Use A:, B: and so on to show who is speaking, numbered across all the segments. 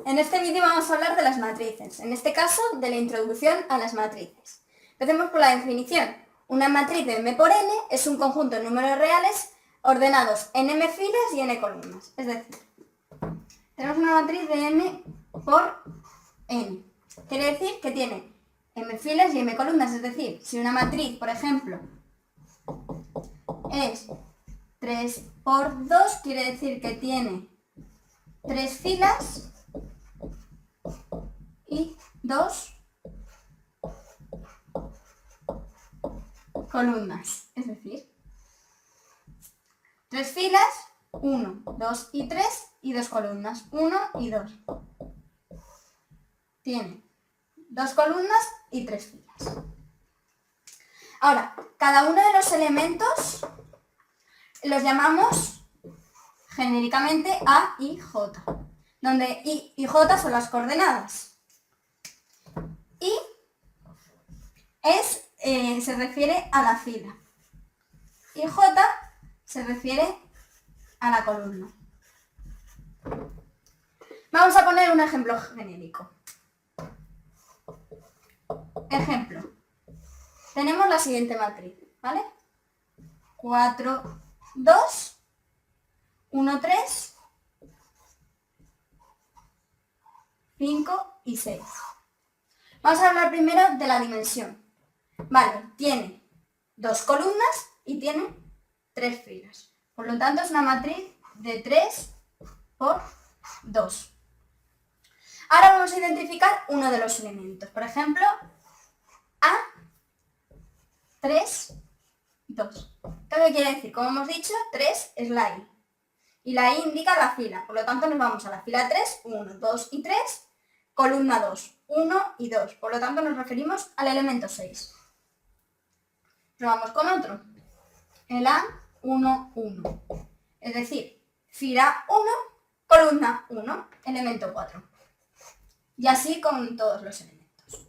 A: En este vídeo vamos a hablar de las matrices, en este caso de la introducción a las matrices. Empecemos por la definición. Una matriz de m por n es un conjunto de números reales ordenados en m filas y n columnas. Es decir, tenemos una matriz de m por n. Quiere decir que tiene m filas y m columnas. Es decir, si una matriz, por ejemplo, es 3 por 2, quiere decir que tiene 3 filas y 2 columnas. Es decir, 3 filas, 1, 2 y 3, y 2 columnas, 1 y 2. Tiene 2 columnas y 3 filas. Ahora, cada uno de los elementos los llamamos genéricamente A y J, donde I y J son las coordenadas. I se refiere a la fila y J se refiere a la columna. Vamos a poner un ejemplo genérico. Ejemplo. Tenemos la siguiente matriz, ¿vale? 4, 2, 1, 3, 5 y 6. Vamos a hablar primero de la dimensión. Vale, tiene 2 columnas y tiene 3 filas. Por lo tanto, es una matriz de 3 por 2. Ahora vamos a identificar uno de los elementos. Por ejemplo, A, 3, 2. ¿Esto qué quiere decir? Como hemos dicho, 3 es la I. Y la I indica la fila. Por lo tanto, nos vamos a la fila 3, 1, 2 y 3, columna 2, 1 y 2. Por lo tanto, nos referimos al elemento 6. Probamos con otro. El A, 1, 1. Es decir, fila 1, columna 1, elemento 4. Y así con todos los elementos.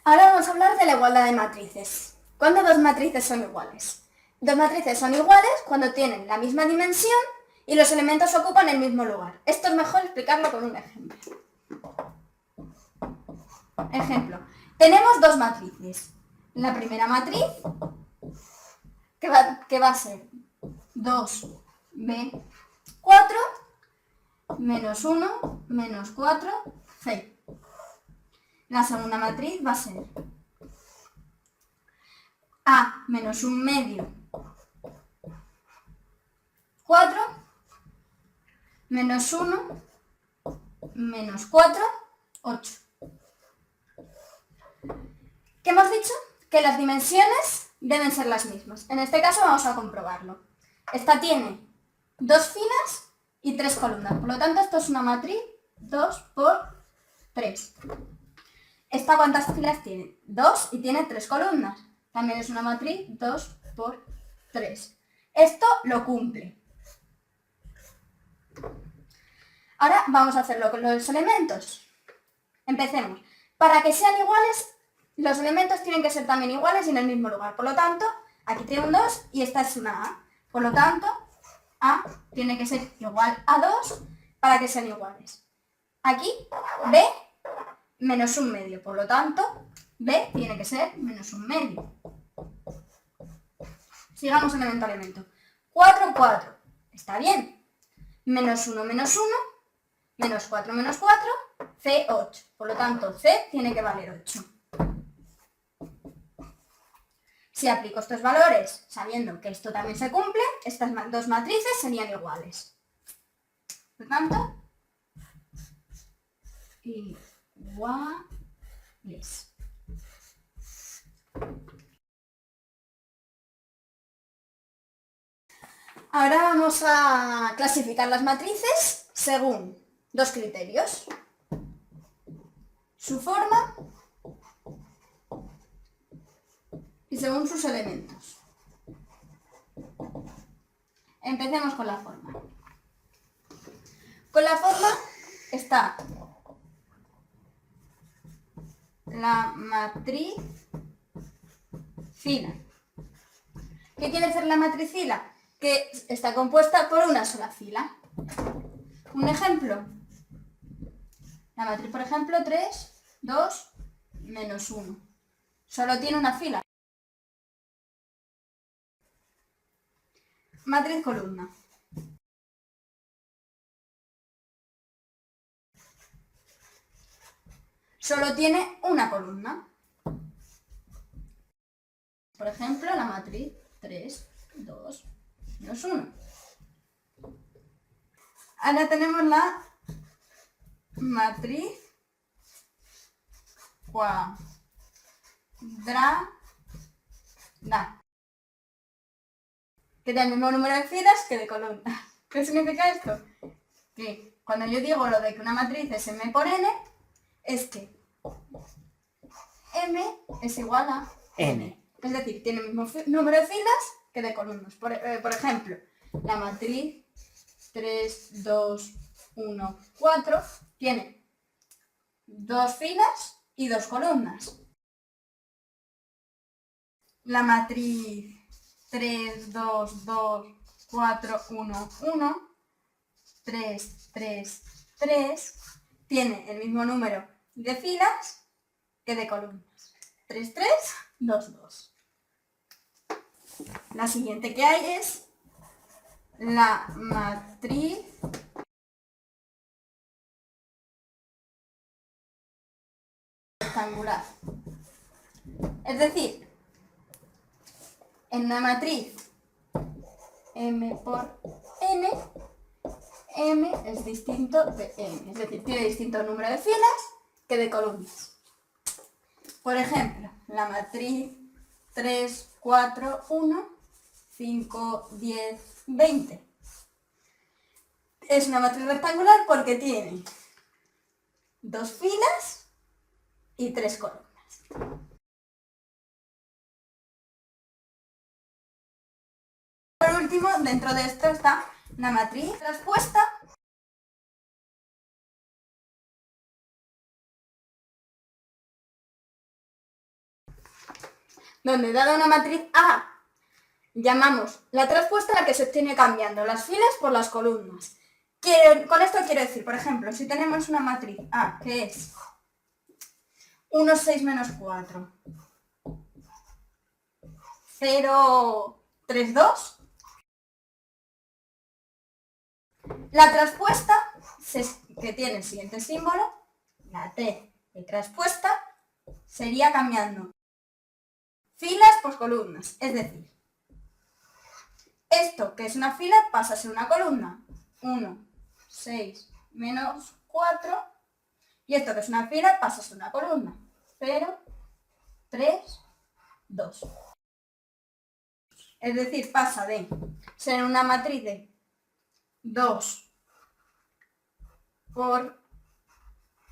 A: Ahora vamos a hablar de la igualdad de matrices. ¿Cuándo dos matrices son iguales? Dos matrices son iguales cuando tienen la misma dimensión y los elementos ocupan el mismo lugar. Esto es mejor explicarlo con un ejemplo. Ejemplo. Tenemos dos matrices. La primera matriz, que va a ser 2b, 4, menos 1, menos 4, c. La segunda matriz va a ser A menos 1 medio, 4, menos 1, menos 4, 8. ¿Qué hemos dicho? Que las dimensiones deben ser las mismas. En este caso vamos a comprobarlo. Esta tiene 2 filas y 3 columnas. Por lo tanto, esto es una matriz 2 por 3. ¿Esta cuántas filas tiene? 2 y tiene 3 columnas. También es una matriz 2 por 3. Esto lo cumple. Ahora vamos a hacerlo con los elementos. Empecemos. Para que sean iguales, los elementos tienen que ser también iguales y en el mismo lugar. Por lo tanto, aquí tiene un 2 y esta es una A. Por lo tanto, A tiene que ser igual a 2 para que sean iguales. Aquí, B menos 1 medio. Por lo tanto, B tiene que ser menos 1 medio. Sigamos elemento a elemento. 4, 4. Está bien. Menos 1, menos 1. Menos 4, menos 4. C, 8. Por lo tanto, C tiene que valer 8. Si aplico estos valores, sabiendo que esto también se cumple, estas dos matrices serían iguales. Por lo tanto, iguales. Ahora vamos a clasificar las matrices según dos criterios. Su forma y según sus elementos. Empecemos con la forma. Con la forma está la matriz fila. ¿Qué quiere decir la matriz fila? que está compuesta por una sola fila. Un ejemplo. La matriz, por ejemplo, 3, 2, menos 1. Solo tiene una fila. Matriz columna. Solo tiene una columna. Por ejemplo, la matriz 3, 2, menos 1. Ahora tenemos la matriz cuadrada, que tiene el mismo número de filas que de columnas. ¿Qué significa esto? Que cuando yo digo lo de que una matriz es m por n, es que m es igual a n. Es decir, tiene el mismo número de filas que de columnas. Por ejemplo, la matriz 3, 2, 1, 4 tiene 2 filas y 2 columnas. La matriz 3, 2, 2, 4, 1, 1, 3, 3, 3 tiene el mismo número de filas que de columnas. 3, 3, 2, 2. La siguiente que hay es la matriz rectangular. Es decir, en una matriz m por n, m es distinto de n. Es decir, tiene distinto número de filas que de columnas. Por ejemplo, la matriz 3, 4, 1, 5, 10, 20. Es una matriz rectangular porque tiene 2 filas y 3 columnas. Por último, dentro de esto está la matriz traspuesta, donde dada una matriz A, llamamos la traspuesta a la que se obtiene cambiando las filas por las columnas. Con esto quiero decir, por ejemplo, si tenemos una matriz A que es 1, 6, menos 4, 0, 3, 2, la traspuesta, que tiene el siguiente símbolo, la T de traspuesta, sería cambiando filas por columnas. Es decir, esto que es una fila pasa a ser una columna. 1, 6, menos 4. Y esto que es una fila pasa a ser una columna. 0, 3, 2. Es decir, pasa de ser una matriz de 2 por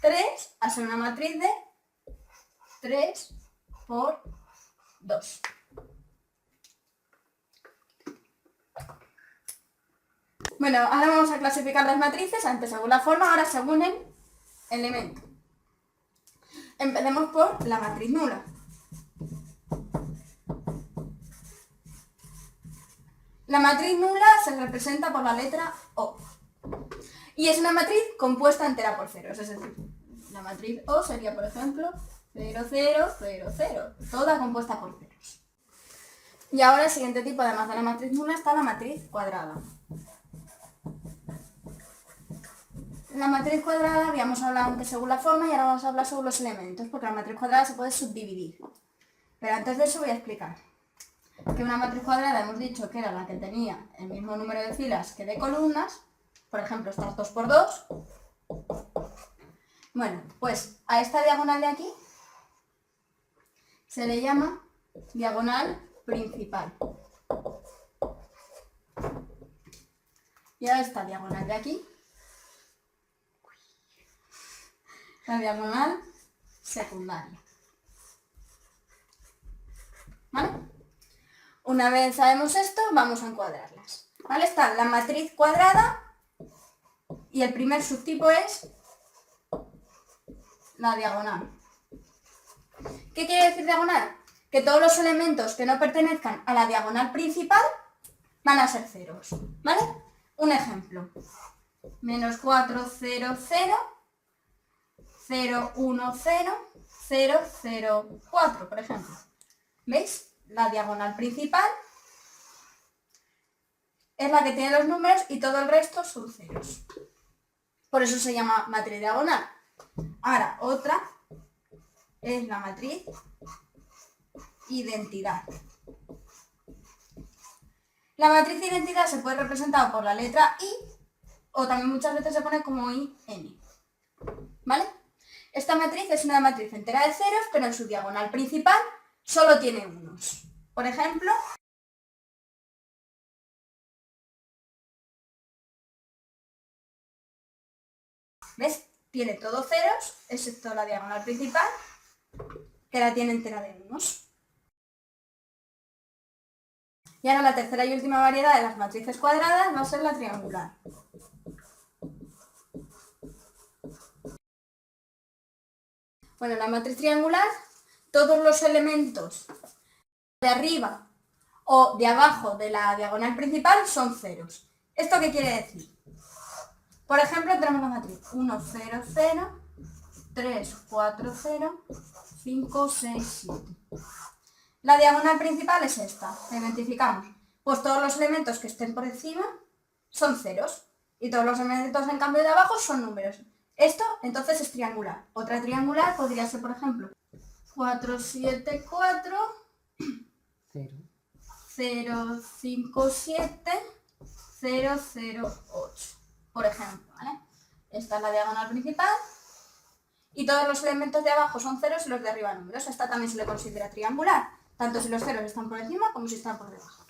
A: 3 a ser una matriz de 3 por 2. Bueno, ahora vamos a clasificar las matrices, antes según la forma, ahora según el elemento. Empecemos por la matriz nula. La matriz nula se representa por la letra O. Y es una matriz compuesta entera por ceros, es decir, la matriz O sería, por ejemplo, 0, 0, 0, 0, toda compuesta por ceros. Y ahora el siguiente tipo, además de la matriz nula, está la matriz cuadrada. La matriz cuadrada habíamos hablado antes según la forma y ahora vamos a hablar según los elementos, porque la matriz cuadrada se puede subdividir. Pero antes de eso voy a explicar que una matriz cuadrada hemos dicho que era la que tenía el mismo número de filas que de columnas, por ejemplo, estas 2 por 2. Bueno, pues a esta diagonal de aquí se le llama diagonal principal. Y a esta diagonal de aquí, la diagonal secundaria. ¿Vale? Una vez sabemos esto, vamos a encuadrarlas. ¿Vale? Está la matriz cuadrada y el primer subtipo es la diagonal. ¿Qué quiere decir diagonal? Que todos los elementos que no pertenezcan a la diagonal principal van a ser ceros, ¿vale? Un ejemplo. Menos 4, 0, 0, 0, 1, 0, 0, 0, 4, por ejemplo. ¿Veis? La diagonal principal es la que tiene los números y todo el resto son ceros. Por eso se llama matriz diagonal. Ahora, otra es la matriz identidad. La matriz de identidad se puede representar por la letra I o también muchas veces se pone como IN. ¿Vale? Esta matriz es una matriz entera de ceros, pero en su diagonal principal solo tiene unos. Por ejemplo, ¿ves? Tiene todo ceros, excepto la diagonal principal, que la tiene entera de unos. Y ahora la tercera y última variedad de las matrices cuadradas va a ser la triangular. Bueno, en la matriz triangular, todos los elementos de arriba o de abajo de la diagonal principal son ceros. ¿Esto qué quiere decir? Por ejemplo, tenemos la matriz 1, 0, 0, 3, 4, 0, 5, 6, 7. La diagonal principal es esta, la identificamos. Pues todos los elementos que estén por encima son ceros y todos los elementos en cambio de abajo son números. Esto entonces es triangular. Otra triangular podría ser, por ejemplo, 4, 7, 4, 0, 5, 7, 0, 0, 8. Por ejemplo, ¿vale? Esta es la diagonal principal y todos los elementos de abajo son ceros y los de arriba números. Esta también se le considera triangular, tanto si los ceros están por encima como si están por debajo.